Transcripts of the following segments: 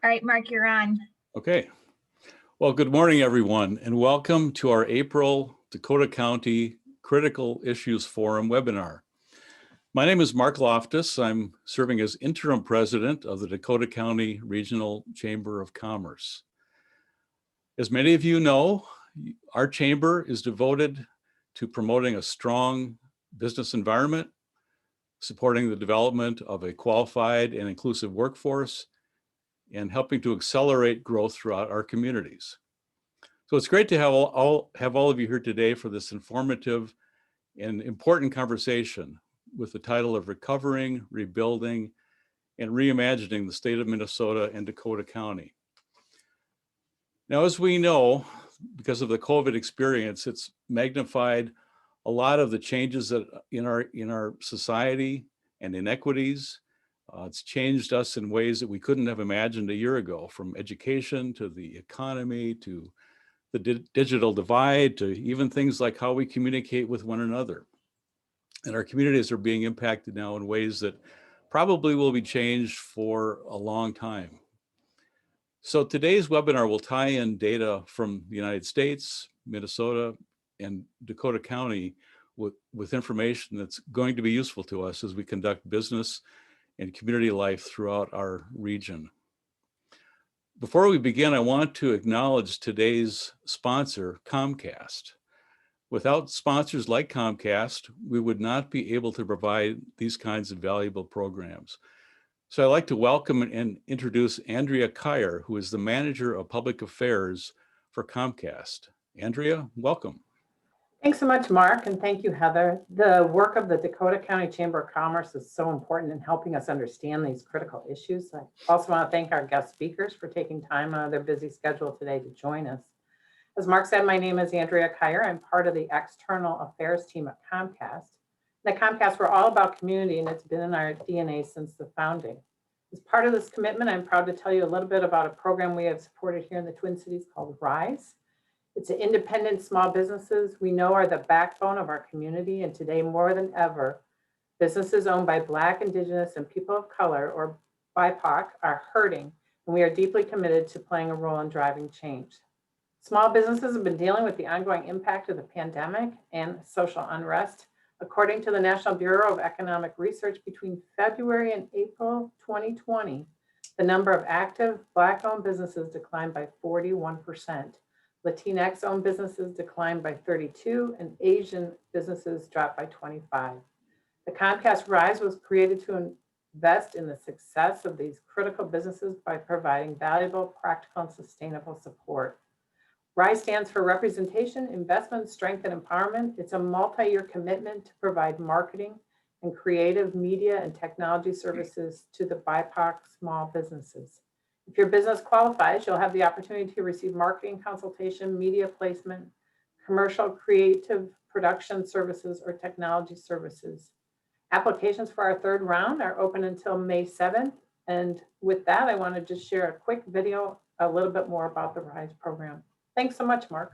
All right, Mark, you're on. Okay. Well, good morning, everyone, and welcome to our April Dakota County Critical Issues Forum webinar. My name is Mark Loftus. I'm serving as interim president of the Dakota County Regional Chamber of Commerce. As many of you know, our chamber is devoted to promoting a strong business environment, supporting the development of a qualified and inclusive workforce, and helping to accelerate growth throughout our communities. So it's great to have all of you here today for this informative and important conversation with the title of Recovering, Rebuilding, and Reimagining the State of Minnesota and Dakota County. Now, as we know, because of the COVID experience, it's magnified a lot of the changes that in our society and inequities. It's changed us in ways that we couldn't have imagined a year ago, from education to the economy to the digital divide to even things like how we communicate with one another. And our communities are being impacted now in ways that probably will be changed for a long time. So today's webinar will tie in data from the United States, Minnesota, and Dakota County with information that's going to be useful to us as we conduct business and community life throughout our region. Before we begin, I want to acknowledge today's sponsor, Comcast. Without sponsors like Comcast, we would not be able to provide these kinds of valuable programs. So I'd like to welcome and introduce Andrea Kyer, who is the Manager of Public Affairs for Comcast. Andrea, welcome. Thanks so much, Mark, and thank you, Heather. The work of the Dakota County Chamber of Commerce is so important in helping us understand these critical issues. I also want to thank our guest speakers for taking time out of their busy schedule today to join us. As Mark said, my name is Andrea Kyer. I'm part of the External Affairs team at Comcast. At Comcast, we're all about community, and it's been in our DNA since the founding. As part of this commitment, I'm proud to tell you a little bit about a program we have supported here in the Twin Cities called RISE. It's an independent small businesses we know are the backbone of our community, and today more than ever, businesses owned by Black, Indigenous, and people of color, or BIPOC, are hurting, and we are deeply committed to playing a role in driving change. Small businesses have been dealing with the ongoing impact of the pandemic and social unrest. According to the National Bureau of Economic Research, between February and April 2020, the number of active Black-owned businesses declined by 41%. Latinx-owned businesses declined by 32%, and Asian businesses dropped by 25%. The Comcast RISE was created to invest in the success of these critical businesses by providing valuable, practical, and sustainable support. RISE stands for Representation, Investment, Strength, and Empowerment. It's a multi-year commitment to provide marketing and creative media and technology services to the BIPOC small businesses. If your business qualifies, you'll have the opportunity to receive marketing consultation, media placement, commercial creative production services, or technology services. Applications for our third round are open until May 7th. And with that, I want to just share a quick video, a little bit more about the RISE program. Thanks so much, Mark.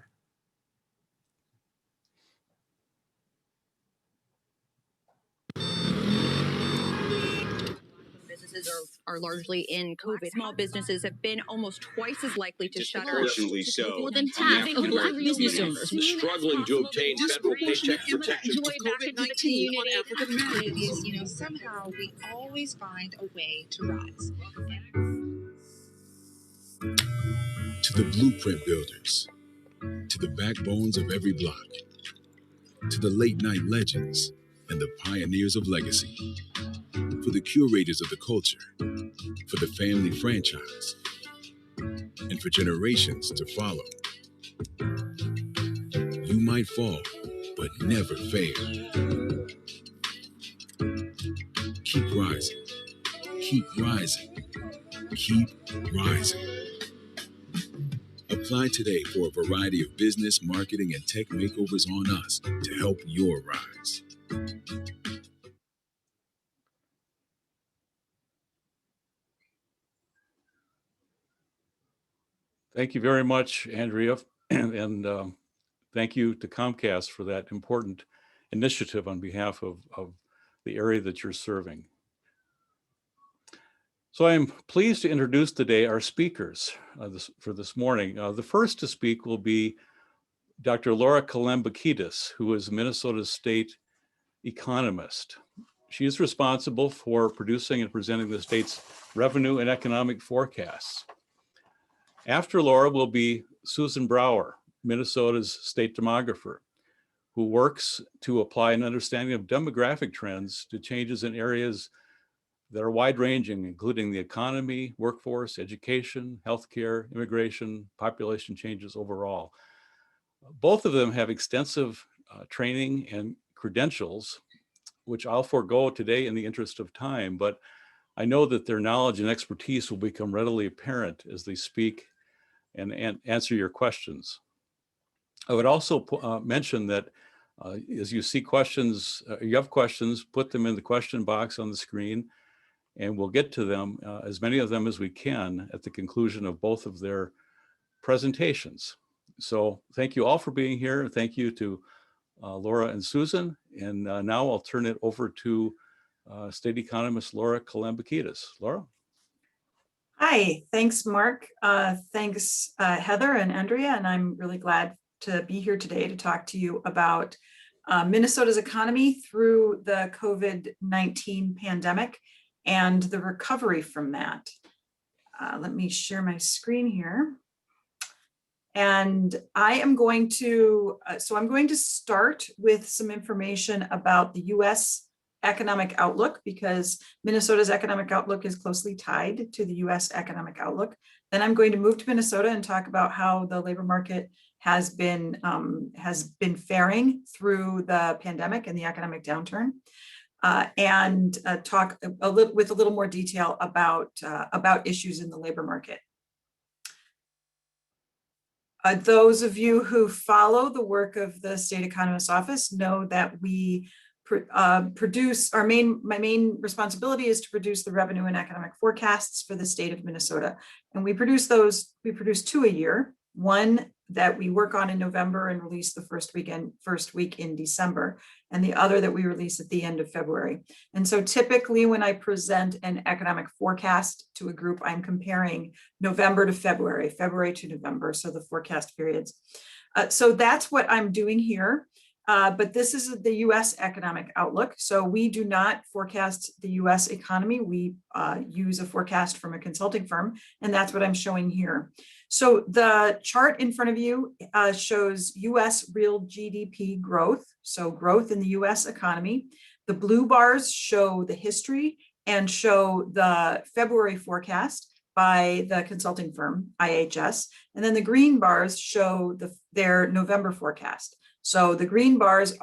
Businesses are largely in COVID. Small businesses have been almost twice as likely to shutter. Disproportionately so. More than half of Black business owners struggling to obtain federal paycheck protection joy back into the community on African Americans. You know, somehow we always find a way to rise. To the blueprint builders, to the backbones of every block, to the late night legends and the pioneers of legacy, for the curators of the culture, for the family franchise, and for generations to follow. You might fall, but never fail. Keep rising, keep rising, keep rising. Apply today for a variety of business, marketing, and tech makeovers on us to help your rise. Thank you very much, Andrea, and thank you to Comcast for that important initiative on behalf of the area that you're serving. So I am pleased to introduce today our speakers for this morning. The first to speak will be Dr. Laura Kalambakidis, who is Minnesota's state economist. She is responsible for producing and presenting the state's revenue and economic forecasts. After Laura will be Susan Brower, Minnesota's state demographer, who works to apply an understanding of demographic trends to changes in areas that are wide-ranging, including the economy, workforce, education, healthcare, immigration, population changes overall. Both of them have extensive training and credentials, which I'll forego today in the interest of time, but I know that their knowledge and expertise will become readily apparent as they speak and answer your questions. I would also mention that as you see questions, you have questions, put them in the question box on the screen, and we'll get to them, as many of them as we can, at the conclusion of both of their presentations. So thank you all for being here. Thank you to Laura and Susan. And now I'll turn it over to state economist Laura Kalambakidis. Laura? Hi, thanks, Mark. Thanks, Heather and Andrea, and I'm really glad to be here today to talk to you about Minnesota's economy through the COVID-19 pandemic and the recovery from that. Let me share my screen here. And I am going to, I'm going to start with some information about the US economic outlook, because Minnesota's economic outlook is closely tied to the US economic outlook. Then I'm going to move to Minnesota and talk about how the labor market has been faring through the pandemic and the economic downturn, and talk with a little more detail about issues in the labor market. Those of you who follow the work of the State Economist's Office know that we produce, my main responsibility is to produce the revenue and economic forecasts for the state of Minnesota. And we produce two a year, one that we work on in November and release the first week in December, and the other that we release at the end of February. And so typically when I present an economic forecast to a group, I'm comparing November to February, February to November, so the forecast periods. So that's what I'm doing here. But this is the US economic outlook. So we do not forecast the US economy. We use a forecast from a consulting firm, and that's what I'm showing here. So the chart in front of you shows US real GDP growth, so growth in the US economy. The blue bars show the history and show the February forecast by the consulting firm, IHS. And then the green bars show their November forecast. So the green bars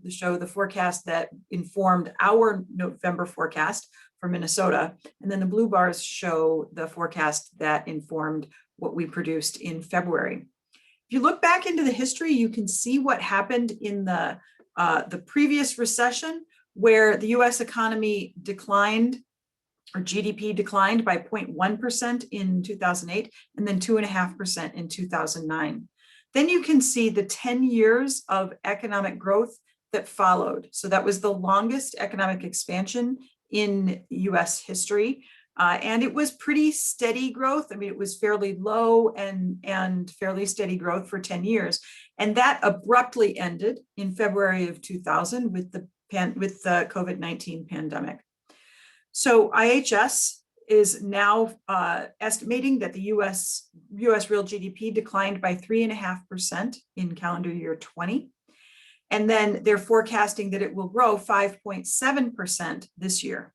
show the forecast that informed our November forecast for Minnesota. And then the blue bars show the forecast that informed what we produced in February. If you look back into the history, you can see what happened in the previous recession, where the US economy declined, or GDP declined by 0.1% in 2008, and then 2.5% in 2009. Then you can see the 10 years of economic growth that followed. So that was the longest economic expansion in US history. And it was pretty steady growth. I mean, it was fairly low and fairly steady growth for 10 years. And that abruptly ended in February of 2000 with the COVID-19 pandemic. So IHS is now estimating that the US real GDP declined by 3.5% in calendar year 20. And then they're forecasting that it will grow 5.7% this year.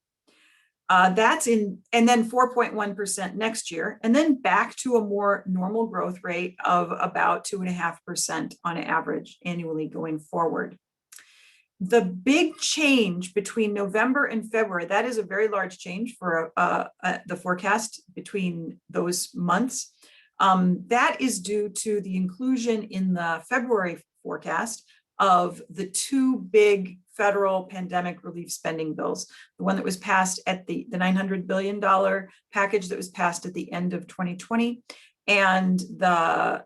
And then 4.1% next year, and then back to a more normal growth rate of about 2.5% on average annually going forward. The big change between November and February, that is a very large change for the forecast between those months. That is due to the inclusion in the February forecast of the two big federal pandemic relief spending bills, the one that was passed at the $900 billion package that was passed at the end of 2020, and the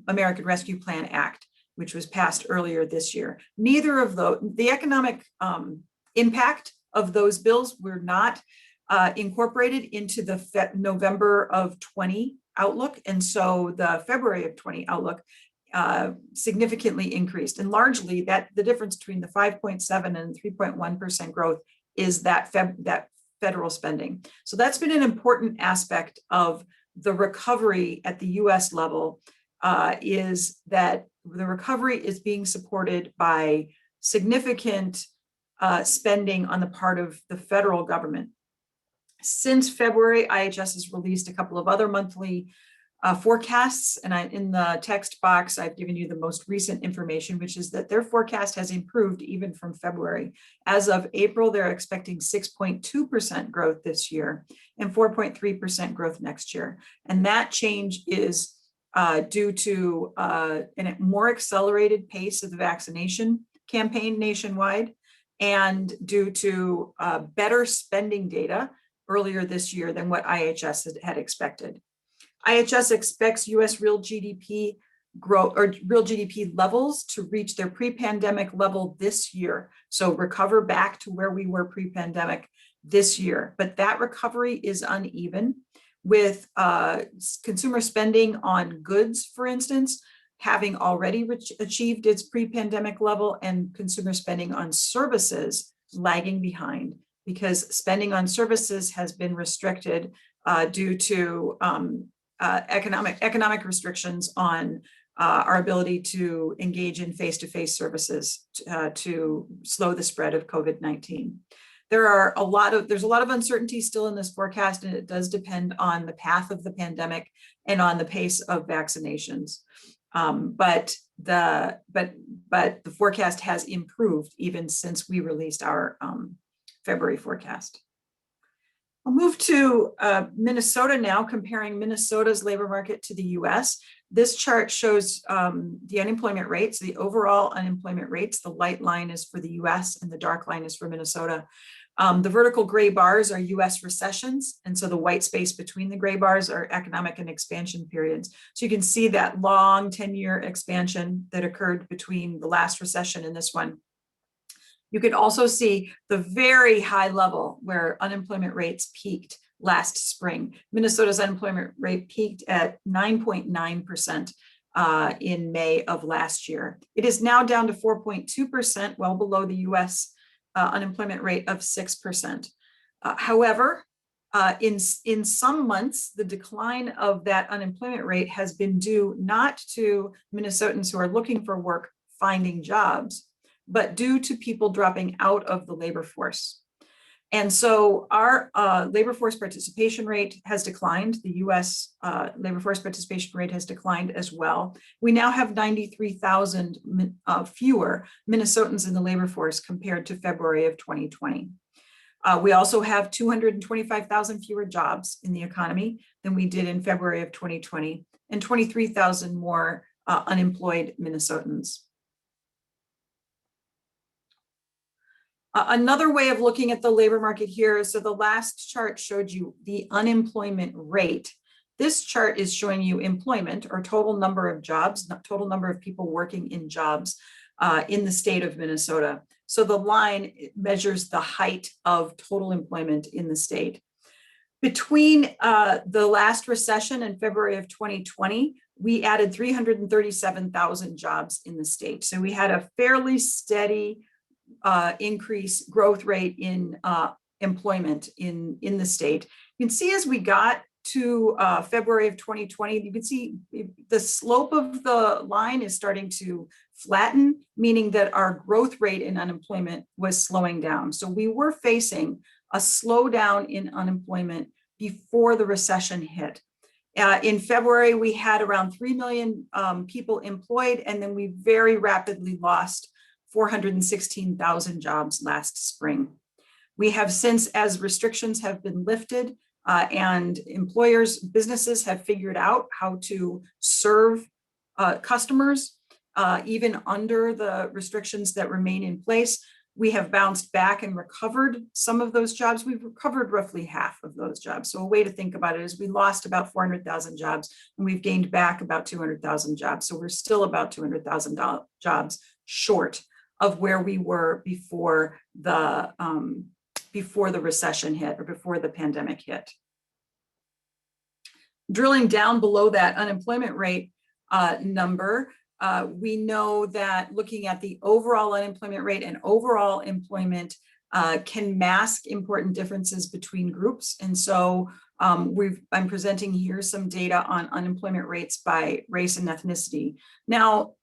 American Rescue Plan Act, which was passed earlier this year. Neither of the economic impact of those bills were not incorporated into the November of 20 outlook. And so the February of 20 outlook significantly increased. And largely the difference between the 5.7 and 3.1% growth is that federal spending. So that's been an important aspect of the recovery at the US level, is that the recovery is being supported by significant spending on the part of the federal government. Since February, IHS has released a couple of other monthly forecasts, and in the text box, I've given you the most recent information, which is that their forecast has improved even from February. As of April, they're expecting 6.2% growth this year and 4.3% growth next year. And that change is due to a more accelerated pace of the vaccination campaign nationwide, and due to better spending data earlier this year than what IHS had expected. IHS expects US real GDP growth, or real GDP levels, to reach their pre-pandemic level this year. So recover back to where we were pre-pandemic this year. But that recovery is uneven, with consumer spending on goods, for instance, having already achieved its pre-pandemic level, and consumer spending on services lagging behind, because spending on services has been restricted due to economic restrictions on our ability to engage in face-to-face services to slow the spread of COVID-19. There's a lot of uncertainty still in this forecast, and it does depend on the path of the pandemic and on the pace of vaccinations. But the forecast has improved even since we released our February forecast. I'll move to Minnesota now, comparing Minnesota's labor market to the US. This chart shows the unemployment rates, the overall unemployment rates. The light line is for the US and the dark line is for Minnesota. The vertical gray bars are US recessions, and so the white space between the gray bars are economic and expansion periods. So you can see that long 10-year expansion that occurred between the last recession and this one. You can also see the very high level where unemployment rates peaked last spring. Minnesota's unemployment rate peaked at 9.9% in May of last year. It is now down to 4.2%, well below the US unemployment rate of 6%. However, in some months, the decline of that unemployment rate has been due not to Minnesotans who are looking for work finding jobs, but due to people dropping out of the labor force. And so our labor force participation rate has declined. The US labor force participation rate has declined as well. We now have 93,000 fewer Minnesotans in the labor force compared to February of 2020. We also have 225,000 fewer jobs in the economy than we did in February of 2020, and 23,000 more unemployed Minnesotans. Another way of looking at the labor market here, so the last chart showed you the unemployment rate. This chart is showing you employment, or total number of jobs, total number of people working in jobs in the state of Minnesota. So the line measures the height of total employment in the state. Between the last recession and February of 2020, we added 337,000 jobs in the state. So we had a fairly steady growth rate in employment in the state. You can see as we got to February of 2020, you can see the slope of the line is starting to flatten, meaning that our growth rate in unemployment was slowing down. So we were facing a slowdown in unemployment before the recession hit. In February, we had around 3 million people employed, and then we very rapidly lost 416,000 jobs last spring. We have since, as restrictions have been lifted and businesses have figured out how to serve customers, even under the restrictions that remain in place, we have bounced back and recovered some of those jobs. We've recovered roughly half of those jobs. So a way to think about it is we lost about 400,000 jobs and we've gained back about 200,000 jobs. So we're still about 200,000 jobs short of where we were before the before the recession hit or before the pandemic hit. Drilling down below that unemployment rate number, we know that looking at the overall unemployment rate and overall employment can mask important differences between groups. And so I'm presenting here some data on unemployment rates by race and ethnicity. Now,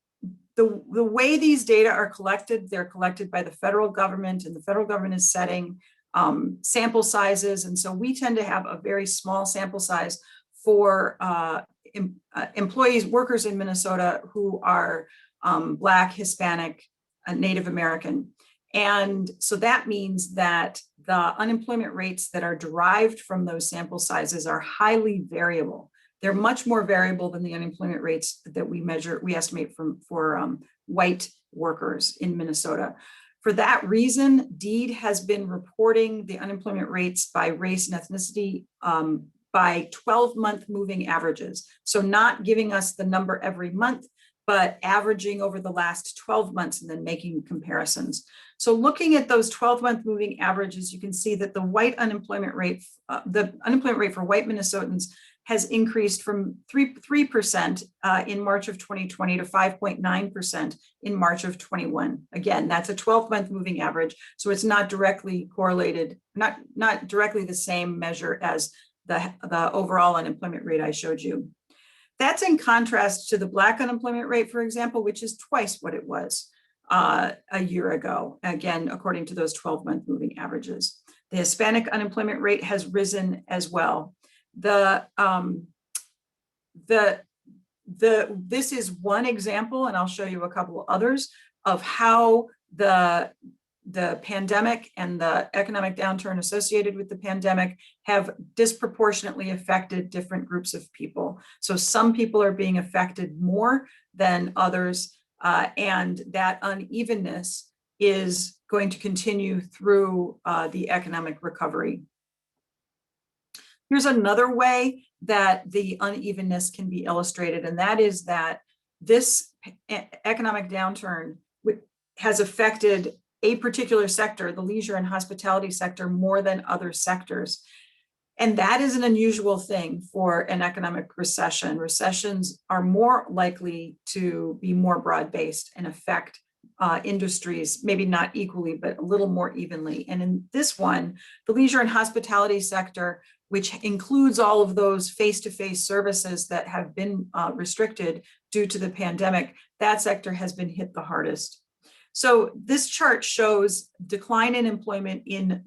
the way these data are collected, they're collected by the federal government, and the federal government is setting sample sizes. And so we tend to have a very small sample size for employees, workers in Minnesota who are Black, Hispanic, Native American. And so that means that the unemployment rates that are derived from those sample sizes are highly variable. They're much more variable than the unemployment rates that we estimate for white workers in Minnesota. For that reason, DEED has been reporting the unemployment rates by race and ethnicity by 12-month moving averages. So not giving us the number every month, but averaging over the last 12 months and then making comparisons. So looking at those 12-month moving averages, you can see that the unemployment rate for white Minnesotans has increased from 3% in March of 2020 to 5.9% in March of 21. Again, that's a 12-month moving average. So it's not directly correlated, not directly the same measure as the overall unemployment rate I showed you. That's in contrast to the Black unemployment rate, for example, which is twice what it was a year ago, again, according to those 12-month moving averages. The Hispanic unemployment rate has risen as well. This is one example, and I'll show you a couple others, of how the pandemic and the economic downturn associated with the pandemic have disproportionately affected different groups of people. So some people are being affected more than others, and that unevenness is going to continue through the economic recovery. Here's another way that the unevenness can be illustrated, and that is that this economic downturn has affected a particular sector, the leisure and hospitality sector, more than other sectors. And that is an unusual thing for an economic recession. Recessions are more likely to be more broad-based and affect industries, maybe not equally, but a little more evenly. And in this one, the leisure and hospitality sector, which includes all of those face-to-face services that have been restricted due to the pandemic, that sector has been hit the hardest. So this chart shows decline in employment in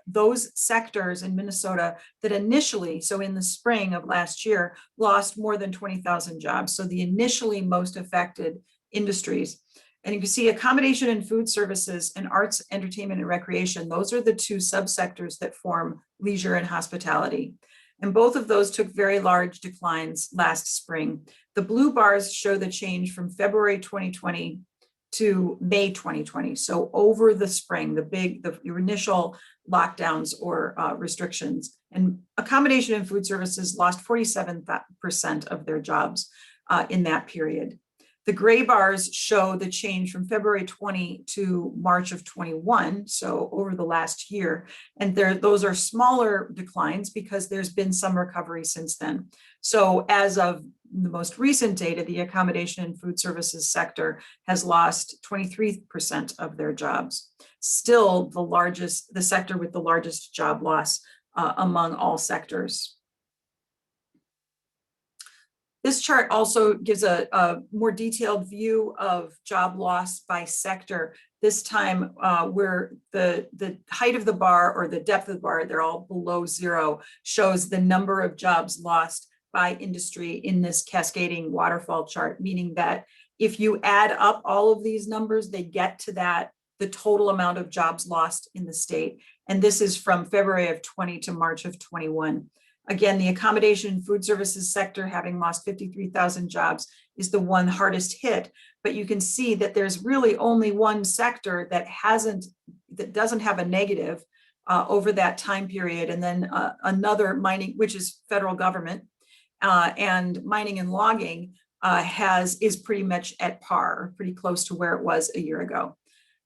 those sectors in Minnesota that initially, so in the spring of last year, lost more than 20,000 jobs. So the initially most affected industries. And you can see accommodation and food services and arts, entertainment, and recreation. Those are the two subsectors that form leisure and hospitality. And both of those took very large declines last spring. The blue bars show the change from February 2020 to May 2020. So over the spring, the initial lockdowns or restrictions. And accommodation and food services lost 47% of their jobs in that period. The gray bars show the change from February 20 to March of 21, so over the last year. And those are smaller declines because there's been some recovery since then. So as of the most recent data, the accommodation and food services sector has lost 23% of their jobs. Still the sector with the largest job loss among all sectors. This chart also gives a more detailed view of job loss by sector. This time where the height of the bar or the depth of the bar, they're all below zero, shows the number of jobs lost by industry in this cascading waterfall chart, meaning that if you add up all of these numbers, they get to the total amount of jobs lost in the state. And this is from February of 20 to March of 21. Again, the accommodation and food services sector, having lost 53,000 jobs, is the one hardest hit. But you can see that there's really only one sector that doesn't have a negative over that time period. And then another, mining, which is federal government, and mining and logging is pretty much at par, pretty close to where it was a year ago.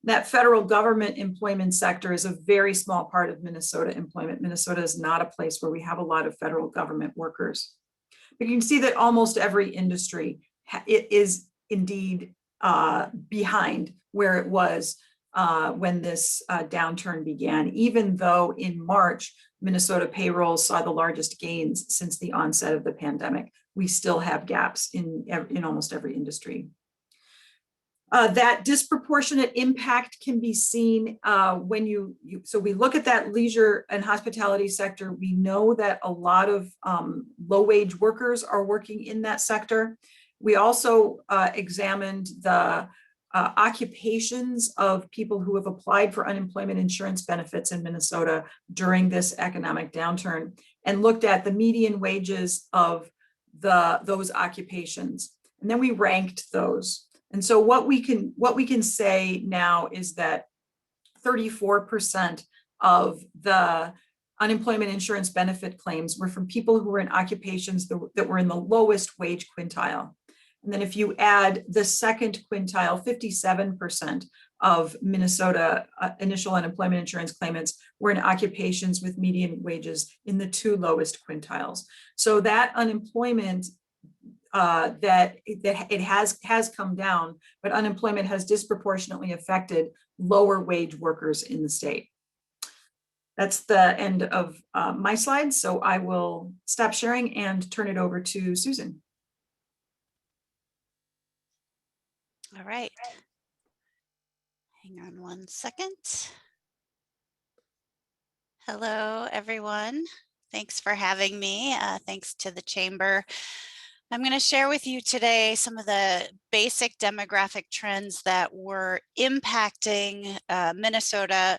That federal government employment sector is a very small part of Minnesota employment. Minnesota is not a place where we have a lot of federal government workers. But you can see that almost every industry it is indeed behind where it was when this downturn began, even though in March, Minnesota payrolls saw the largest gains since the onset of the pandemic. We still have gaps in almost every industry. That disproportionate impact can be seen when so we look at that leisure and hospitality sector. We know that a lot of low-wage workers are working in that sector. We also examined the occupations of people who have applied for unemployment insurance benefits in Minnesota during this economic downturn and looked at the median wages of those occupations. And then we ranked those. And so what we can say now is that 34% of the unemployment insurance benefit claims were from people who were in occupations that were in the lowest wage quintile. And then if you add the second quintile, 57% of Minnesota initial unemployment insurance claimants were in occupations with median wages in the two lowest quintiles. So that unemployment that it has come down, but unemployment has disproportionately affected lower wage workers in the state. That's the end of my slides. So I will stop sharing and turn it over to Susan. All right. Hang on one second. Hello, everyone. Thanks for having me. Thanks to the Chamber. I'm going to share with you today some of the basic demographic trends that were impacting Minnesota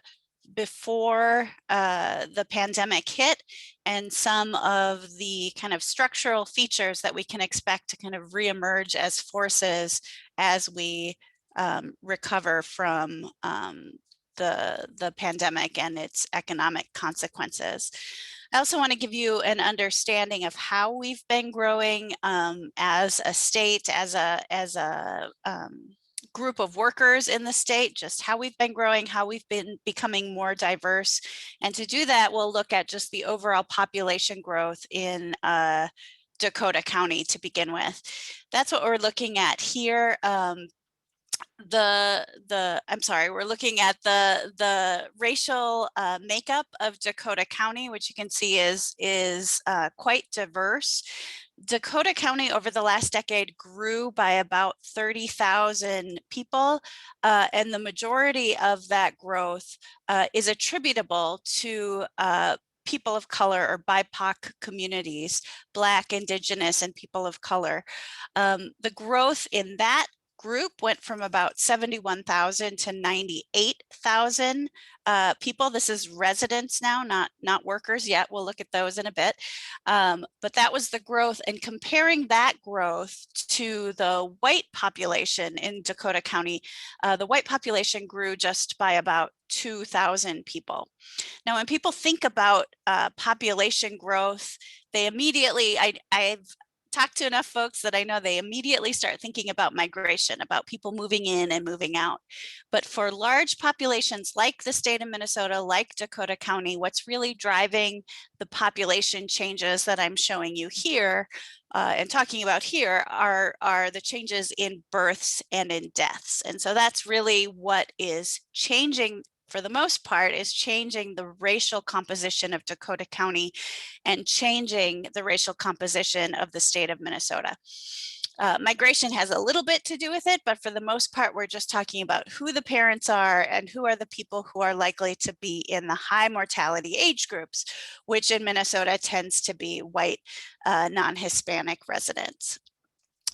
before the pandemic hit, and some of the kind of structural features that we can expect to kind of reemerge as forces as we recover from the pandemic and its economic consequences. I also want to give you an understanding of how we've been growing as a state, as a group of workers in the state, just how we've been growing, how we've been becoming more diverse. And to do that, we'll look at just the overall population growth in Dakota County to begin with. That's what we're looking at here. We're looking at the racial makeup of Dakota County, which you can see is quite diverse. Dakota County over the last decade grew by about 30,000 people, and the majority of that growth is attributable to people of color or BIPOC communities, Black, Indigenous, and people of color. The growth in that group went from about 71,000 to 98,000 people. This is residents now, not workers yet. We'll look at those in a bit. But that was the growth, and comparing that growth to the white population in Dakota County, the white population grew just by about 2,000 people. Now, when people think about population growth, they immediately, I've talked to enough folks that I know they immediately start thinking about migration, about people moving in and moving out. But for large populations like the state of Minnesota, like Dakota County, what's really driving the population changes that I'm showing you here and talking about here are the changes in births and in deaths. And so that's really what is changing, for the most part, is changing the racial composition of Dakota County and changing the racial composition of the state of Minnesota. Migration has a little bit to do with it, but for the most part, we're just talking about who the parents are and who are the people who are likely to be in the high mortality age groups, which in Minnesota tends to be white, non-Hispanic residents.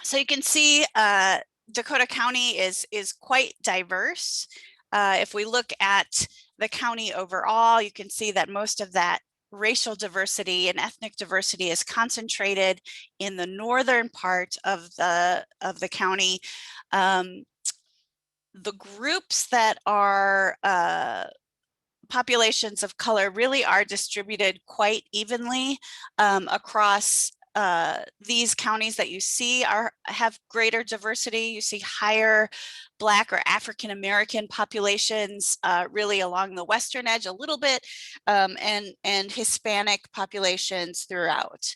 So you can see Dakota County is quite diverse. If we look at the county overall, you can see that most of that racial diversity and ethnic diversity is concentrated in the northern part of the county. The groups that are populations of color really are distributed quite evenly across these counties that you see have greater diversity. You see higher Black or African American populations really along the western edge a little bit, and Hispanic populations throughout.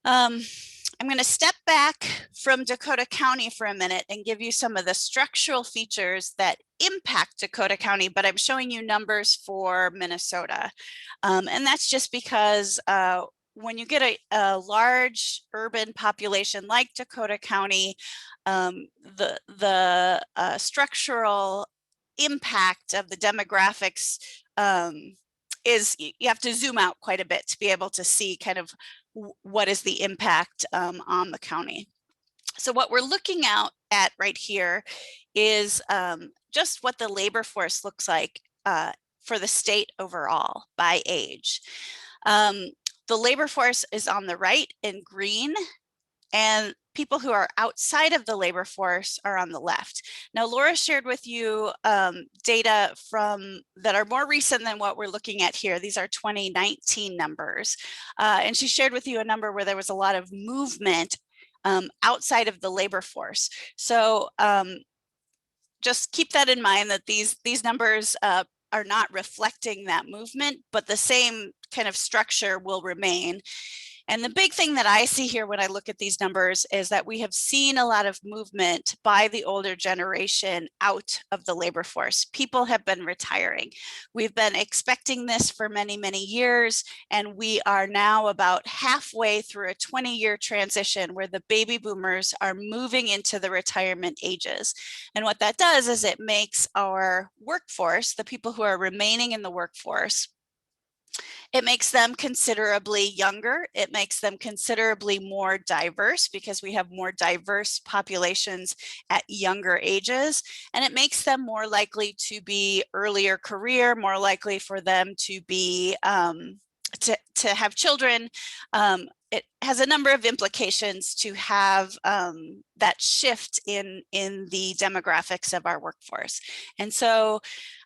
I'm going to step back from Dakota County for a minute and give you some of the structural features that impact Dakota County, but I'm showing you numbers for Minnesota. And that's just because when you get a large urban population like Dakota County, the structural impact of the demographics is you have to zoom out quite a bit to be able to see kind of what is the impact on the county. So what we're looking at right here is just what the labor force looks like for the state overall by age. The labor force is on the right in green, and people who are outside of the labor force are on the left. Now, Laura shared with you data that are more recent than what we're looking at here. These are 2019 numbers. And she shared with you a number where there was a lot of movement outside of the labor force. So just keep that in mind, that these numbers are not reflecting that movement, but the same kind of structure will remain. And the big thing that I see here when I look at these numbers is that we have seen a lot of movement by the older generation out of the labor force. People have been retiring. We've been expecting this for many, many years, and we are now about halfway through a 20-year transition where the baby boomers are moving into the retirement ages. And what that does is it makes our workforce, the people who are remaining in the workforce, it makes them considerably younger. It makes them considerably more diverse because we have more diverse populations at younger ages. And it makes them more likely to be earlier career, more likely for them to be to have children. It has a number of implications to have that shift in the demographics of our workforce. And so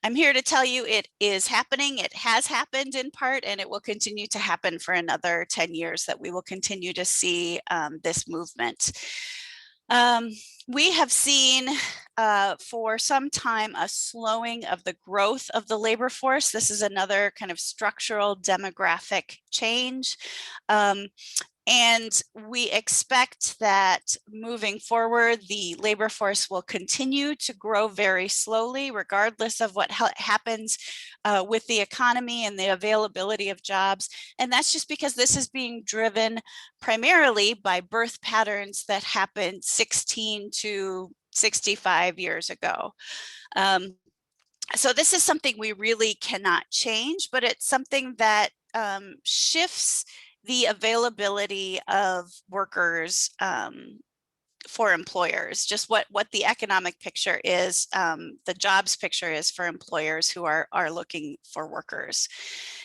I'm here to tell you it is happening. It has happened in part, and it will continue to happen for another 10 years, that we will continue to see this movement. We have seen for some time a slowing of the growth of the labor force. This is another kind of structural demographic change. And we expect that moving forward, the labor force will continue to grow very slowly, regardless of what happens with the economy and the availability of jobs. And that's just because this is being driven primarily by birth patterns that happened 16 to 65 years ago. So this is something we really cannot change, but it's something that shifts the availability of workers for employers, just what the economic picture is, the jobs picture is for employers who are looking for workers.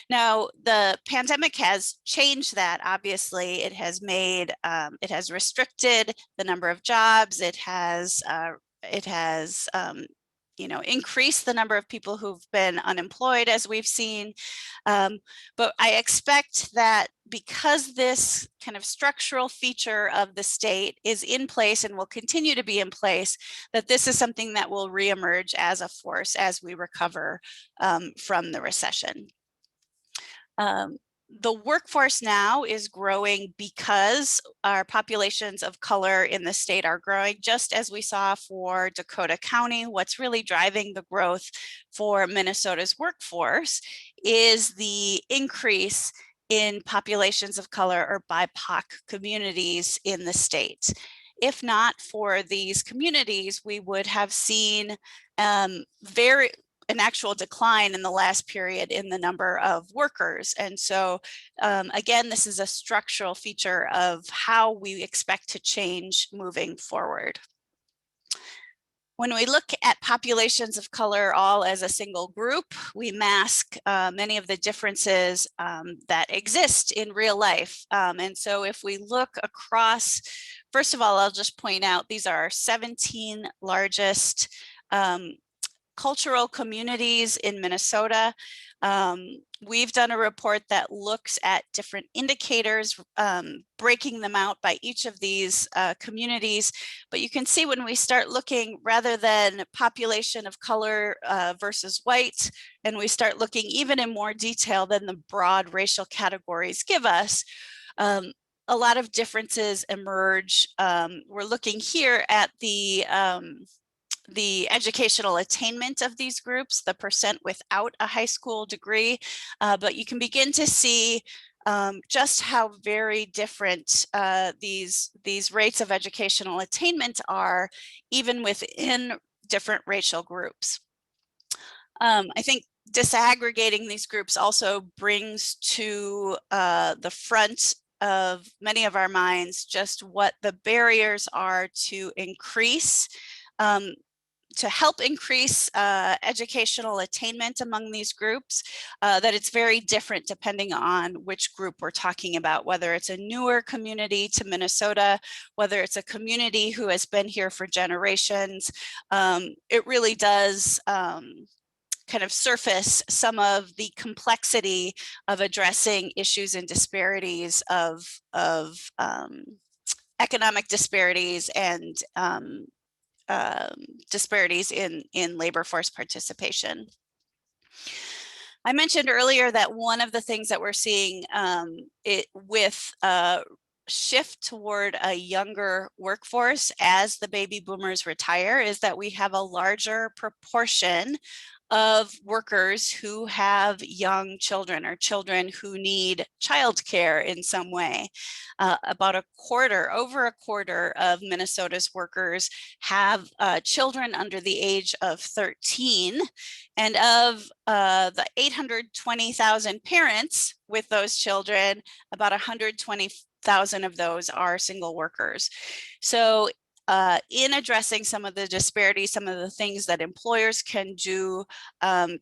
Now, the pandemic has changed that. Obviously, it has made, it has restricted the number of jobs. It has increase the number of people who've been unemployed, as we've seen. But I expect that because this kind of structural feature of the state is in place and will continue to be in place, that this is something that will reemerge as a force as we recover from the recession. The workforce now is growing because our populations of color in the state are growing, just as we saw for Dakota County. What's really driving the growth for Minnesota's workforce is the increase in populations of color or BIPOC communities in the state. If not for these communities, we would have seen an actual decline in the last period in the number of workers. And so again, this is a structural feature of how we expect to change moving forward. When we look at populations of color all as a single group, we mask many of the differences that exist in real life. And so if we look across, first of all, I'll just point out, these are our 17 largest cultural communities in Minnesota. We've done a report that looks at different indicators, breaking them out by each of these communities. But you can see when we start looking, rather than population of color versus white, and we start looking even in more detail than the broad racial categories give us, a lot of differences emerge. We're looking here at the educational attainment of these groups, the percent without a high school degree, but you can begin to see just how very different these rates of educational attainment are, even within different racial groups. I think disaggregating these groups also brings to the front of many of our minds just what the barriers are to increase to help increase educational attainment among these groups, that it's very different depending on which group we're talking about, whether it's a newer community to Minnesota, whether it's a community who has been here for generations. It really does kind of surface some of the complexity of addressing issues and disparities of economic disparities and disparities in labor force participation. I mentioned earlier that one of the things that we're seeing with shift toward a younger workforce as the baby boomers retire is that we have a larger proportion of workers who have young children or children who need childcare in some way. About a quarter, over a quarter of Minnesota's workers have children under the age of 13. And of the 820,000 parents with those children, about 120,000 of those are single workers. So in addressing some of the disparities, some of the things that employers can do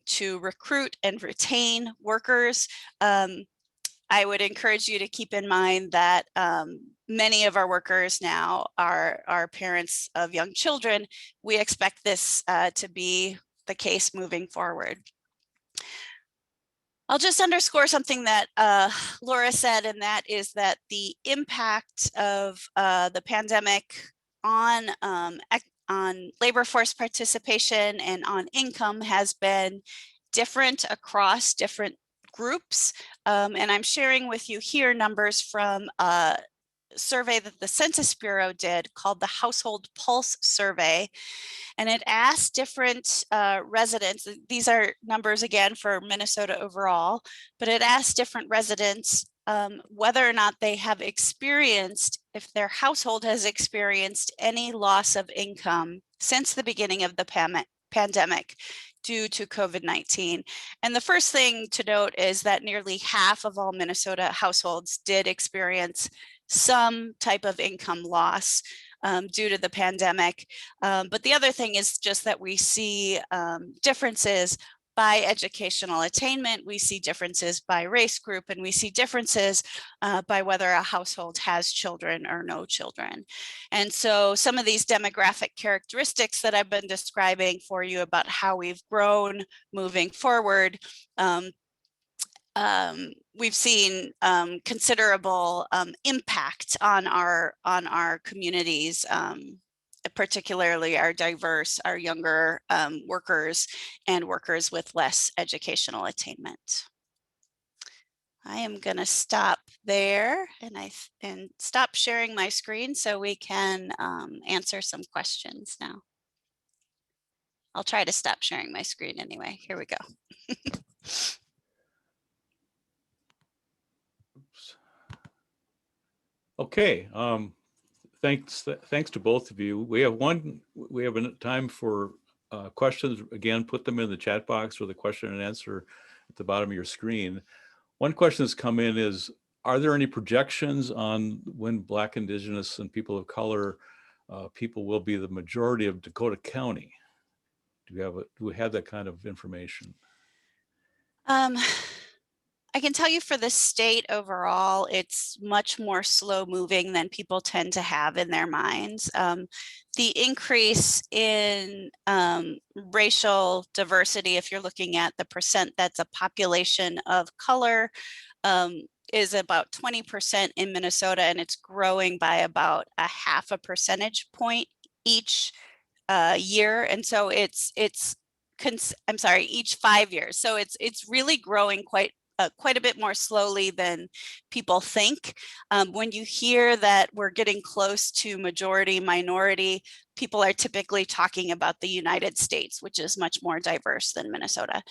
to recruit and retain workers, I would encourage you to keep in mind that many of our workers now are parents of young children. We expect this to be the case moving forward. I'll just underscore something that Laura said, and that is that the impact of the pandemic on labor force participation and on income has been different across different groups. And I'm sharing with you here numbers from a survey that the Census Bureau did called the Household Pulse Survey. And it asked different residents, these are numbers again for Minnesota overall, but it asked different residents whether or not they have experienced, if their household has experienced any loss of income since the beginning of the pandemic due to COVID-19. And the first thing to note is that nearly half of all Minnesota households did experience some type of income loss due to the pandemic. But the other thing is just that we see differences by educational attainment, we see differences by race group, and we see differences by whether a household has children or no children. And so some of these demographic characteristics that I've been describing for you about how we've grown moving forward, we've seen considerable impact on our communities, particularly our diverse, our younger workers and workers with less educational attainment. I am going to stop there and stop sharing my screen so we can answer some questions now. I'll try to stop sharing my screen anyway. Here we go. Okay, thanks to both of you. We have time for questions. Again, put them in the chat box or the question and answer at the bottom of your screen. One question that's come in is, are there any projections on when Black, Indigenous, and people of color people will be the majority of Dakota County? Do we have that kind of information? I can tell you for the state overall, it's much more slow moving than people tend to have in their minds. The increase in racial diversity, if you're looking at the percent that's a population of color, is about 20% in Minnesota, and it's growing by about a 0.5 percentage point each year. And so I'm sorry, each 5 years. So it's really growing quite a bit more slowly than people think. When you hear that we're getting close to majority minority, people are typically talking about the United States, which is much more diverse than Minnesota.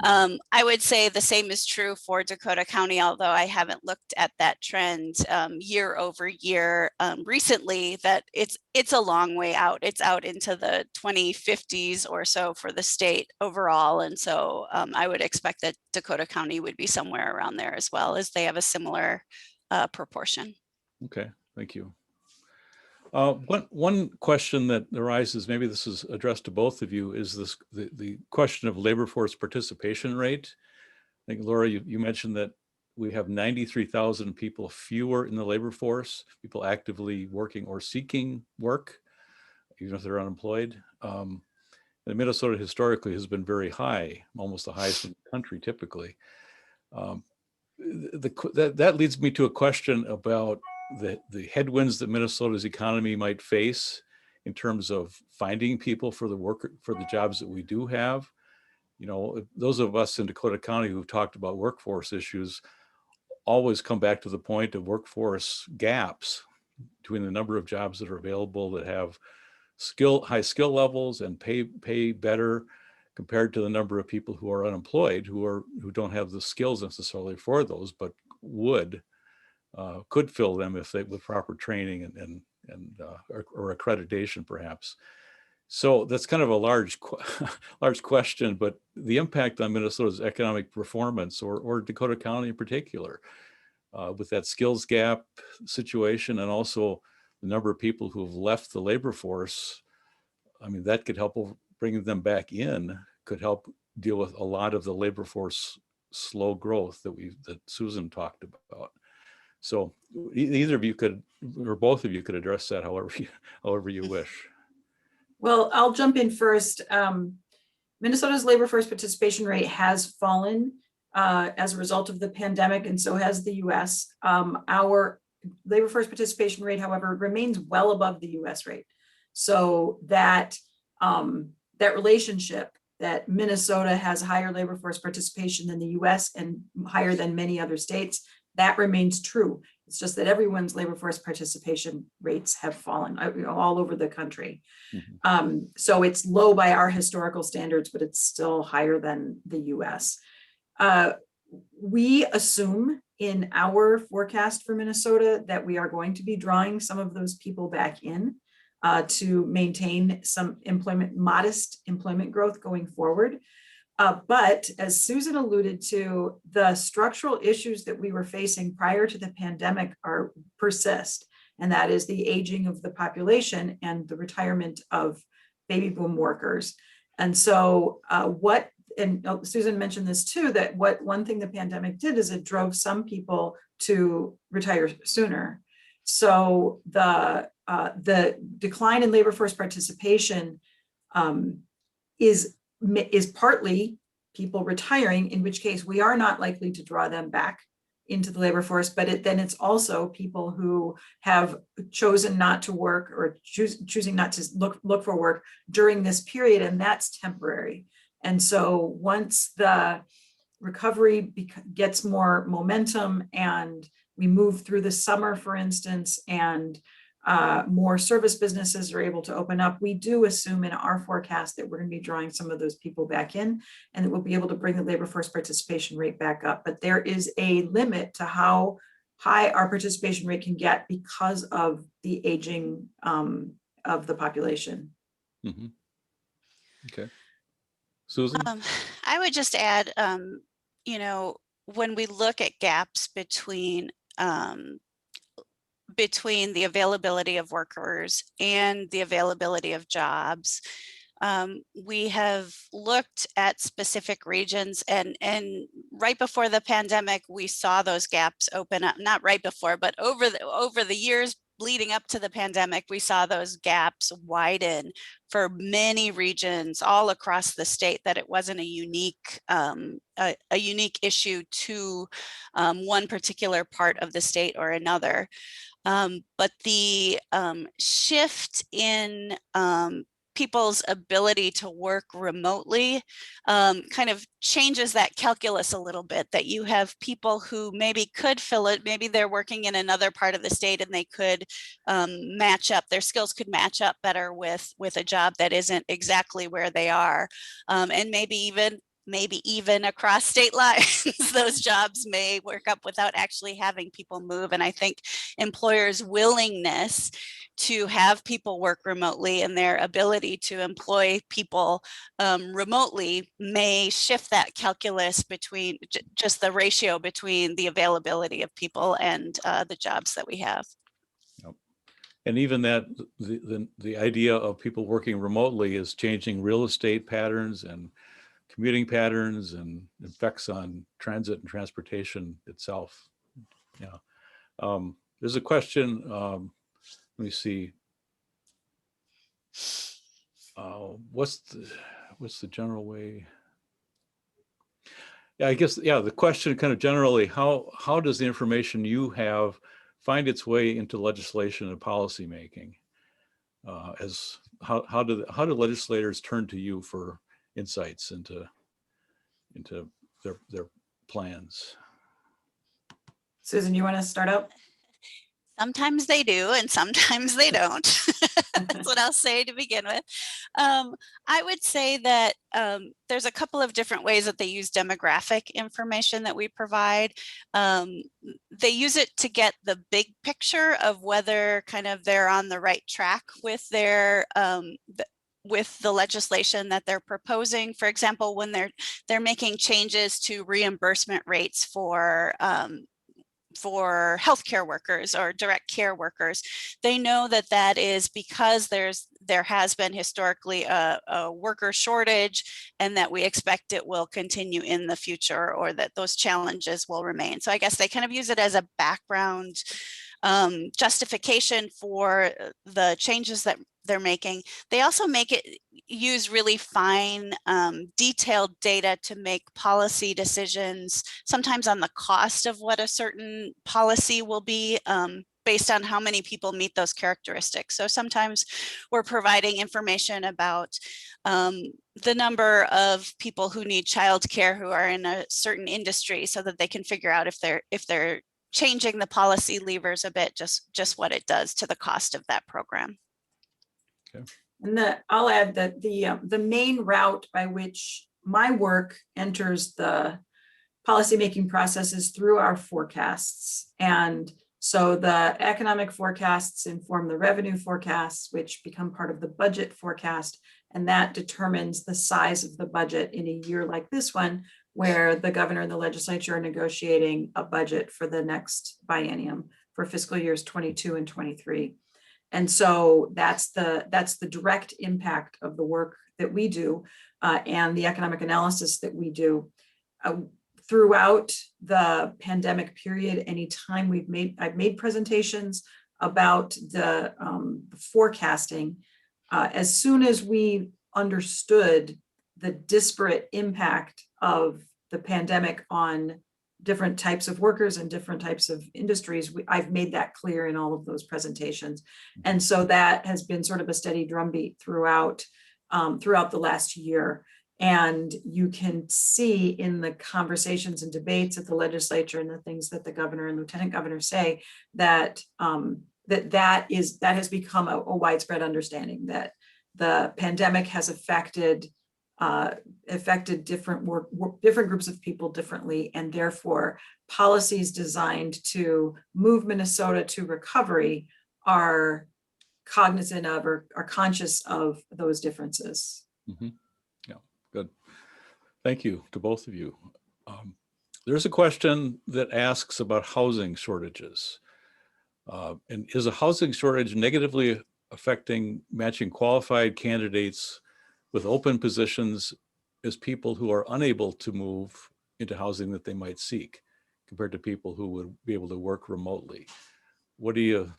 I would say the same is true for Dakota County, although I haven't looked at that trend year over year recently, that it's a long way out. It's out into the 2050s or so for the state overall. And so I would expect that Dakota County would be somewhere around there as well, as they have a similar proportion. Okay, thank you. One question that arises, maybe this is addressed to both of you, is the question of labor force participation rate. I think, Laura, you mentioned that we have 93,000 people fewer in the labor force, people actively working or seeking work, even if they're unemployed. And Minnesota historically has been very high, almost the highest in the country typically. That leads me to a question about the headwinds that Minnesota's economy might face in terms of finding people for the jobs that we do have. You know, those of us in Dakota County who've talked about workforce issues always come back to the point of workforce gaps between the number of jobs that are available that have high skill levels and pay better compared to the number of people who are unemployed, who don't have the skills necessarily for those, but could fill them if with proper training or accreditation perhaps. So that's kind of a large question, but the impact on Minnesota's economic performance or Dakota County in particular, with that skills gap situation and also the number of people who have left the labor force, I mean, that could help bringing them back in, could help deal with a lot of the labor force slow growth that Susan talked about. So either of you could, or both of you could address that however you wish. Well, I'll jump in first. Minnesota's labor force participation rate has fallen as a result of the pandemic, and so has the US. Our labor force participation rate, however, remains well above the US rate. So that relationship that Minnesota has higher labor force participation than the US and higher than many other states, that remains true. It's just that everyone's labor force participation rates have fallen all over the country. Mm-hmm. So it's low by our historical standards, but it's still higher than the US. We assume in our forecast for Minnesota that we are going to be drawing some of those people back in to maintain some modest employment growth going forward. But as Susan alluded to, the structural issues that we were facing prior to the pandemic persist, and that is the aging of the population and the retirement of baby boom workers. And so Susan mentioned this too, that one thing the pandemic did is it drove some people to retire sooner. So the decline in labor force participation is partly people retiring, in which case we are not likely to draw them back into the labor force, but then it's also people who have chosen not to work or choosing not to look for work during this period, and that's temporary. And so once the recovery gets more momentum and we move through the summer, for instance, and more service businesses are able to open up, we do assume in our forecast that we're going to be drawing some of those people back in and that we'll be able to bring the labor force participation rate back up. But there is a limit to how high our participation rate can get because of the aging of the population. Mm-hmm. Okay. Susan? I would just add, when we look at gaps between the availability of workers and the availability of jobs, we have looked at specific regions, and right before the pandemic, we saw those gaps open up. Not right before, but over the years leading up to the pandemic, we saw those gaps widen for many regions all across the state, that it wasn't a unique issue to one particular part of the state or another. But the shift in people's ability to work remotely kind of changes that calculus a little bit, that you have people who maybe could fill it, maybe they're working in another part of the state and they could match up, their skills could match up better with a job that isn't exactly where they are. And maybe even across state lines, those jobs may work up without actually having people move. And I think employers' willingness to have people work remotely and their ability to employ people remotely may shift that calculus between just the ratio between the availability of people and the jobs that we have. Yep. And even that, the idea of people working remotely is changing real estate patterns and commuting patterns and effects on transit and transportation itself. Yeah. There's a question, let me see. What's the general way? Yeah, I guess, yeah, the question kind of generally, how does the information you have find its way into legislation and policy making? As how do legislators turn to you for insights into their plans? Susan, you want to start out? Sometimes they do and sometimes they don't. That's what I'll say to begin with. I would say that there's a couple of different ways that they use demographic information that we provide. They use it to get the big picture of whether kind of they're on the right track with their with the legislation that they're proposing. For example, when they're making changes to reimbursement rates for healthcare workers or direct care workers, they know that that is because there has been historically a worker shortage, and that we expect it will continue in the future, or that those challenges will remain. So I guess they kind of use it as a background justification for the changes that they're making. They also use really fine, detailed data to make policy decisions, sometimes on the cost of what a certain policy will be, based on how many people meet those characteristics. So sometimes we're providing information about the number of people who need childcare who are in a certain industry, so that they can figure out if they're changing the policy levers a bit, just what it does to the cost of that program. Okay. And I'll add that the main route by which my work enters the policymaking process is through our forecasts. And so the economic forecasts inform the revenue forecasts, which become part of the budget forecast. And that determines the size of the budget in a year like this one, where the governor and the legislature are negotiating a budget for the next biennium for fiscal years 22 and 23. And so that's the direct impact of the work that we do and the economic analysis that we do. Throughout the pandemic period, anytime I've made presentations about the forecasting, as soon as we understood the disparate impact of the pandemic on different types of workers and different types of industries, I've made that clear in all of those presentations. And so that has been sort of a steady drumbeat throughout the last year. And you can see in the conversations and debates at the legislature and the things that the governor and lieutenant governor say that that has become a widespread understanding that the pandemic has affected different groups of people differently, and therefore policies designed to move Minnesota to recovery are cognizant of or are conscious of those differences. Mm-hmm. Yeah, good. Thank you to both of you. There's a question that asks about housing shortages. And is a housing shortage negatively affecting matching qualified candidates with open positions as people who are unable to move into housing that they might seek, compared to people who would be able to work remotely? What do you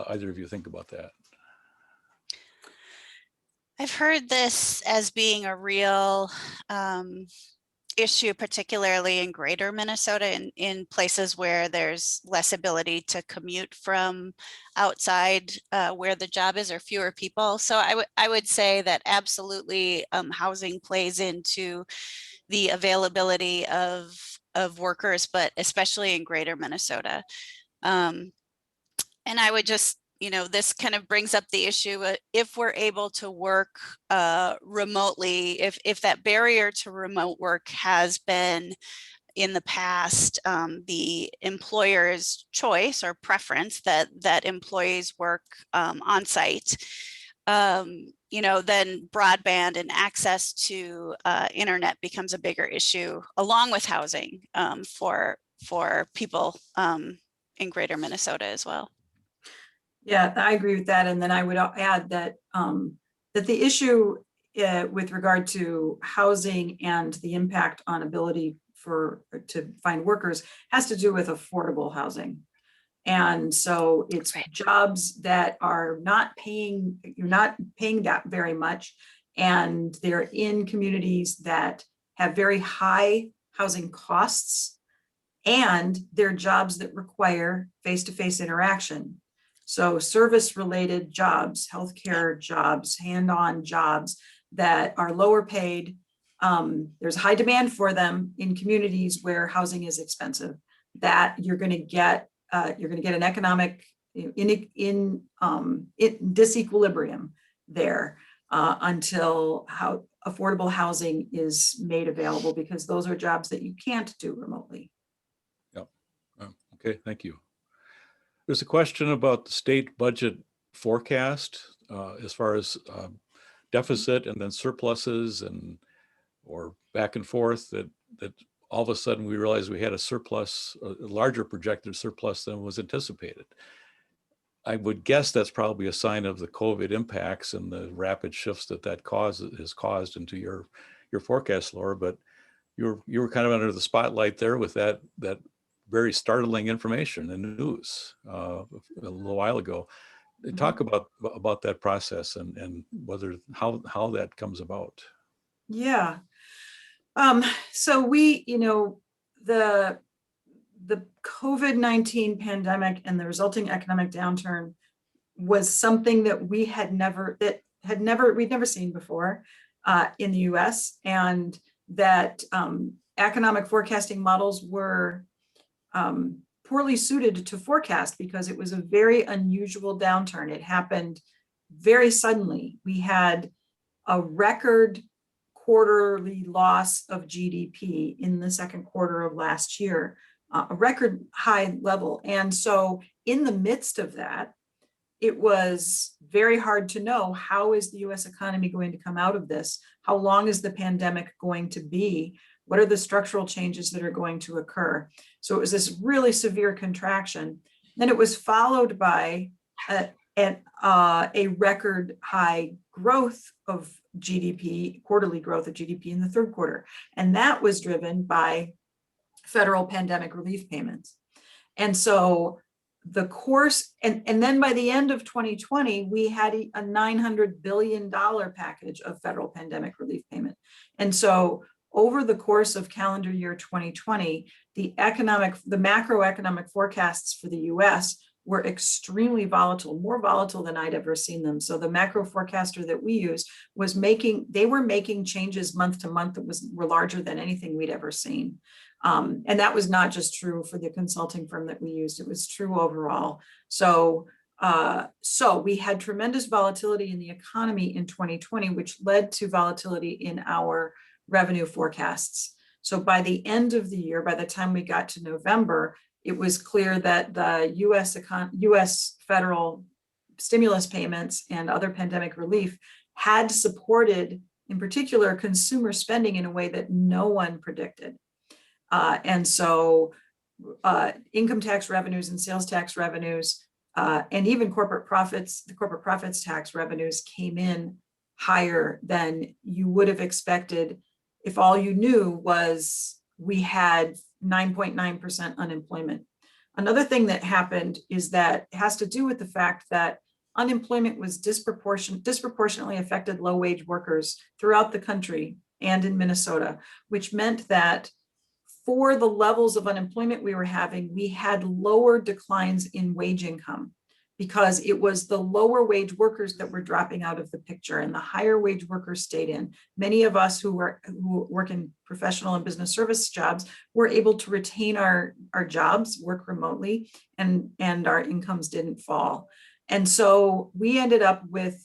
either of you think about that? I've heard this as being a real issue, particularly in greater Minnesota, in places where there's less ability to commute from outside where the job is, or fewer people. So I would say that absolutely housing plays into the availability of workers, but especially in greater Minnesota. And I would just, this kind of brings up the issue, if we're able to work remotely, if that barrier to remote work has been in the past the employer's choice or preference that employees work on site, then broadband and access to internet becomes a bigger issue, along with housing for people in greater Minnesota as well. Yeah, I agree with that. And then I would add that that the issue with regard to housing and the impact on ability to find workers has to do with affordable housing. And so it's jobs that are you're not paying that very much. And they're in communities that have very high housing costs, and they're jobs that require face-to-face interaction. So service-related jobs, healthcare jobs, hand-on jobs that are lower paid. There's high demand for them in communities where housing is expensive. That you're going to get an economic in disequilibrium there until affordable housing is made available, because those are jobs that you can't do remotely. Yep. Okay, thank you. There's a question about the state budget forecast as far as deficit and then surpluses or back and forth, that all of a sudden we realized we had a surplus, a larger projected surplus than was anticipated. I would guess that's probably a sign of the COVID impacts and the rapid shifts that has caused into your forecast, Laura. But you were kind of under the spotlight there with that very startling information and news a little while ago. Talk about that process and how that comes about. Yeah. So the COVID-19 pandemic and the resulting economic downturn was something that we'd never seen before in the US, and that economic forecasting models were poorly suited to forecast because it was a very unusual downturn. It happened very suddenly. We had a record quarterly loss of GDP in the second quarter of last year, a record high level. And so in the midst of that, it was very hard to know, how is the US economy going to come out of this? How long is the pandemic going to be? What are the structural changes that are going to occur? So it was this really severe contraction. Then it was followed by a record high growth of GDP, quarterly growth of GDP in the third quarter. And that was driven by federal pandemic relief payments. And so the course, and then by the end of 2020, we had a $900 billion package of federal pandemic relief payment. And so over the course of calendar year 2020, the macroeconomic forecasts for the US were extremely volatile, more volatile than I'd ever seen them. So the macro forecaster that we used they were making changes month to month that were larger than anything we'd ever seen. And that was not just true for the consulting firm that we used, it was true overall. So we had tremendous volatility in the economy in 2020, which led to volatility in our revenue forecasts. So by the end of the year, by the time we got to November, it was clear that the US federal stimulus payments and other pandemic relief had supported, in particular, consumer spending in a way that no one predicted. And so income tax revenues and sales tax revenues and even the corporate profits tax revenues came in higher than you would have expected if all you knew was we had 9.9% unemployment. Another thing that happened is that it has to do with the fact that unemployment was disproportionately affected low-wage workers throughout the country and in Minnesota, which meant that for the levels of unemployment we were having, we had lower declines in wage income because it was the lower wage workers that were dropping out of the picture and the higher wage workers stayed in. Many of us who work in professional and business service jobs were able to retain our jobs, work remotely, and our incomes didn't fall. And so we ended up with,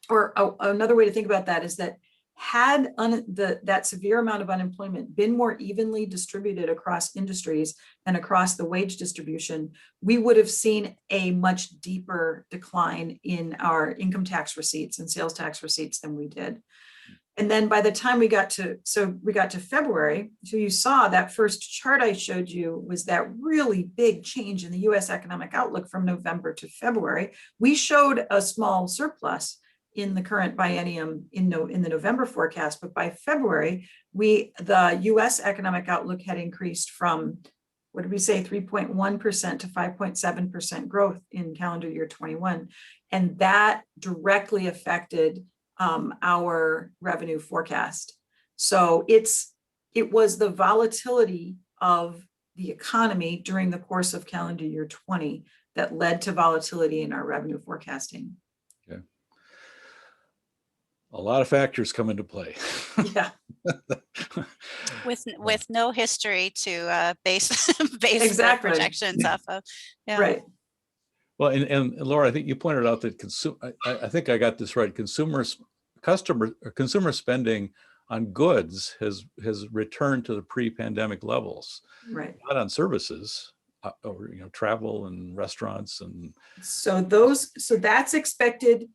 another way to think about that is that had that severe amount of unemployment been more evenly distributed across industries and across the wage distribution, we would have seen a much deeper decline in our income tax receipts and sales tax receipts than we did. And then by the time we got to February, so you saw that first chart I showed you was that really big change in the US economic outlook from November to February. We showed a small surplus in the current biennium in the November forecast, but by February, the US economic outlook had increased from, what did we say, 3.1% to 5.7% growth in calendar year 21. And that directly affected our revenue forecast. So it was the volatility of the economy during the course of calendar year 20 that led to volatility in our revenue forecasting. Okay. A lot of factors come into play. Yeah. With no history to base Exactly. the projections off of. Yeah. Right. Well, and Laura, I think you pointed out that I think I got this right. Consumer spending on goods has returned to the pre-pandemic levels, Right. not on services, or travel and restaurants and. So that's expected.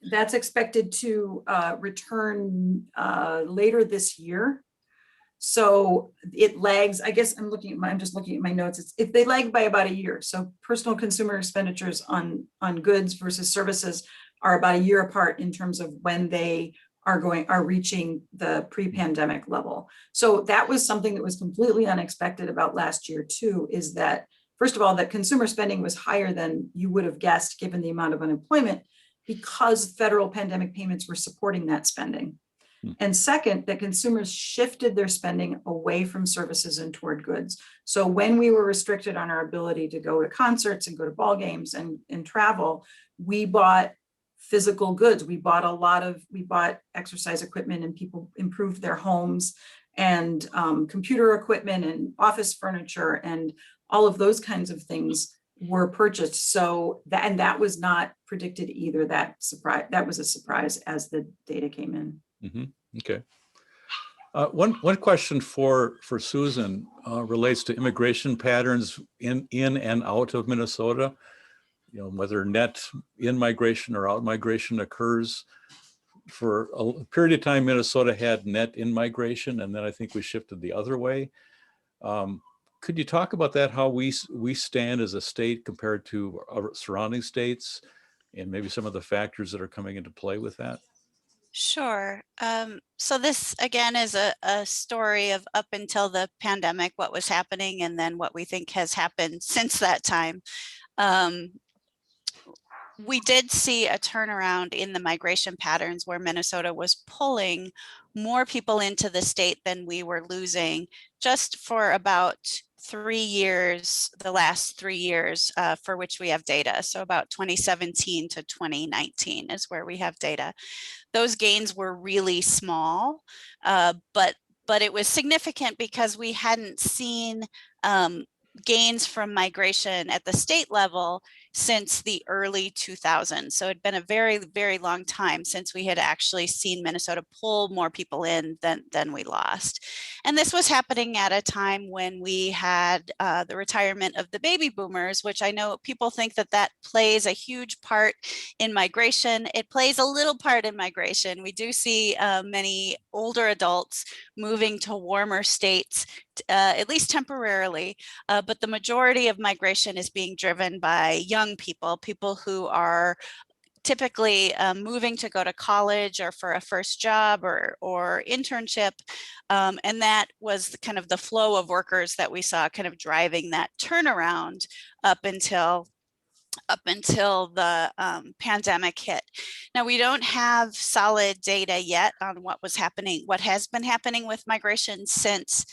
That's expected to return later this year. So it lags, I guess I'm just looking at my notes. If they lag by about a year. So personal consumer expenditures on goods versus services are about a year apart in terms of when they are reaching the pre-pandemic level. So that was something that was completely unexpected about last year too, is that, first of all, that consumer spending was higher than you would have guessed given the amount of unemployment, because federal pandemic payments were supporting that spending. And second, that consumers shifted their spending away from services and toward goods. So when we were restricted on our ability to go to concerts and go to ball games and travel, we bought physical goods. We bought exercise equipment, and people improved their homes, and computer equipment and office furniture and all of those kinds of things were purchased. So that was not predicted either. That was a surprise as the data came in. Mm-hmm. Okay. One question for Susan relates to immigration patterns in and out of Minnesota. Whether net in migration or out migration occurs. For a period of time, Minnesota had net in migration, and then I think we shifted the other way. Could you talk about that? How we stand as a state compared to our surrounding states, and maybe some of the factors that are coming into play with that? Sure. So this again is a story of up until the pandemic, what was happening, and then what we think has happened since that time. We did see a turnaround in the migration patterns where Minnesota was pulling more people into the state than we were losing, just for about 3 years, the last 3 years for which we have data. So about 2017 to 2019 is where we have data. Those gains were really small, but it was significant because we hadn't seen gains from migration at the state level since the early 2000s. So it'd been a very, very long time since we had actually seen Minnesota pull more people in than we lost. And this was happening at a time when we had the retirement of the baby boomers, which I know people think that plays a huge part in migration. It plays a little part in migration. We do see many older adults moving to warmer states, at least temporarily, but the majority of migration is being driven by young people who are typically moving to go to college or for a first job or internship. And that was kind of the flow of workers that we saw kind of driving that turnaround up until the pandemic hit. Now, we don't have solid data yet on what has been happening with migration since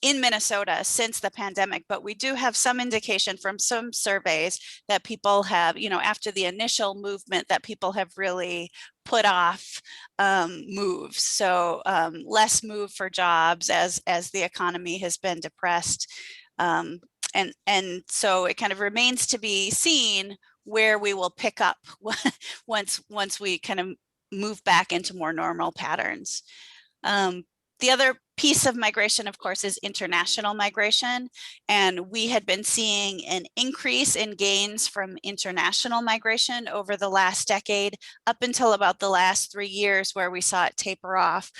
in Minnesota since the pandemic, but we do have some indication from some surveys that people have, after the initial movement, that people have really put off moves. So less move for jobs as the economy has been depressed. And so it kind of remains to be seen where we will pick up once we kind of move back into more normal patterns. The other piece of migration, of course, is international migration. And we had been seeing an increase in gains from international migration over the last decade, up until about the last 3 years, where we saw it taper off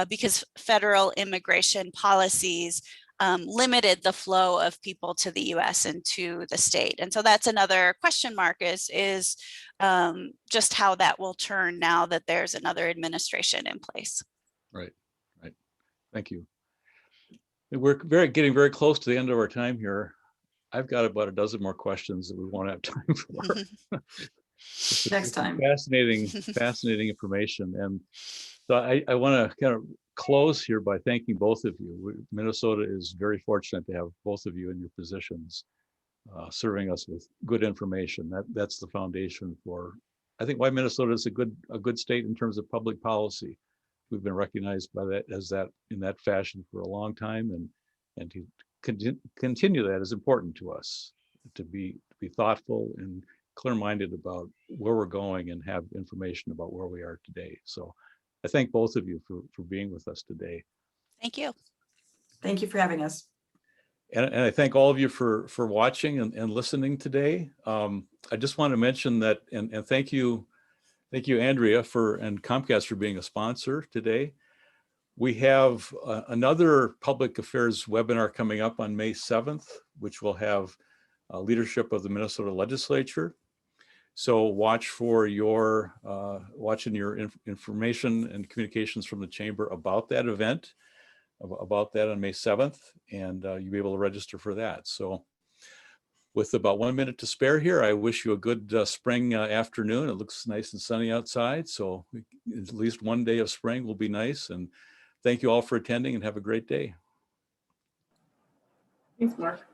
because federal immigration policies limited the flow of people to the US and to the state. And so that's another question mark is just how that will turn now that there's another administration in place. Right. Thank you. We're getting very close to the end of our time here. I've got about a dozen more questions that we won't have time for. Next time. Fascinating information. And so I want to kind of close here by thanking both of you. Minnesota is very fortunate to have both of you in your positions, serving us with good information. That's the foundation for, I think, why Minnesota is a good state in terms of public policy. We've been recognized by that in that fashion for a long time, and to continue that is important to us, to be thoughtful and clear-minded about where we're going and have information about where we are today. So I thank both of you for being with us today. Thank you. Thank you for having us. And I thank all of you for watching and listening today. I just want to mention that, and thank you, Andrea, and Comcast for being a sponsor today. We have another public affairs webinar coming up on May 7th, which will have leadership of the Minnesota legislature. So watch for watching your information and communications from the chamber about that event, about that on May 7th, and you'll be able to register for that. So with about 1 minute to spare here, I wish you a good spring afternoon. It looks nice and sunny outside, so at least one day of spring will be nice. And thank you all for attending, and have a great day. Thanks, Mark.